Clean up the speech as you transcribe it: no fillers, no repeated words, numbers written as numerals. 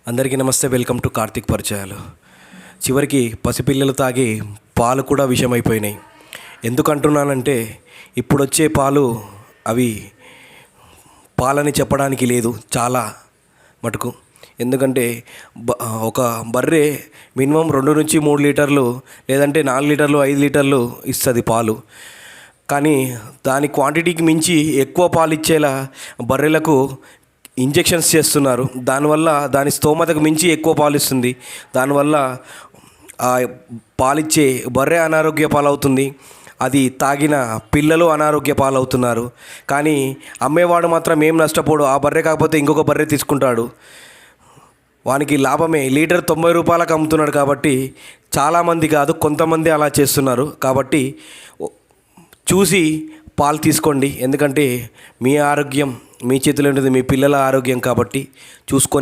అందరికీ నమస్తే. Welcome to Karthik పరిచయాలు. చివరికి పసిపిల్లలు తాగి పాలు కూడా విషమైపోయినాయి. ఎందుకంటున్నానంటే ఇప్పుడు వచ్చే పాలు అవి పాలని చెప్పడానికి లేదు చాలా మటుకు. ఎందుకంటే ఒక బర్రె మినిమం 2 నుంచి 3 లీటర్లు లేదంటే 4 లీటర్లు 5 లీటర్లు ఇస్తుంది పాలు. కానీ దాని క్వాంటిటీకి మించి ఎక్కువ పాలు ఇచ్చేలా బర్రెలకు ఇంజెక్షన్స్ చేస్తున్నారు. దానివల్ల దాని స్తోమతకు మించి ఎక్కువ పాలు ఇస్తుంది. దానివల్ల ఆ పాలిచ్చే బర్రె అనారోగ్య పాలవుతుంది. అది తాగిన పిల్లలు అనారోగ్య పాలవుతున్నారు. కానీ అమ్మేవాడు మాత్రం ఏం నష్టపోడు. ఆ బర్రె కాకపోతే ఇంకొక బర్రె తీసుకుంటాడు. వానికి లాభమే. లీటర్ 90 రూపాయలకు అమ్ముతున్నాడు. కాబట్టి చాలామంది కాదు, కొంతమంది అలా చేస్తున్నారు. కాబట్టి చూసి పాలు తీసుకోండి. ఎందుకంటే మీ ఆరోగ్యం మీ చేతిలో ఉంటుంది, మీ పిల్లల ఆరోగ్యం. కాబట్టి చూసుకొని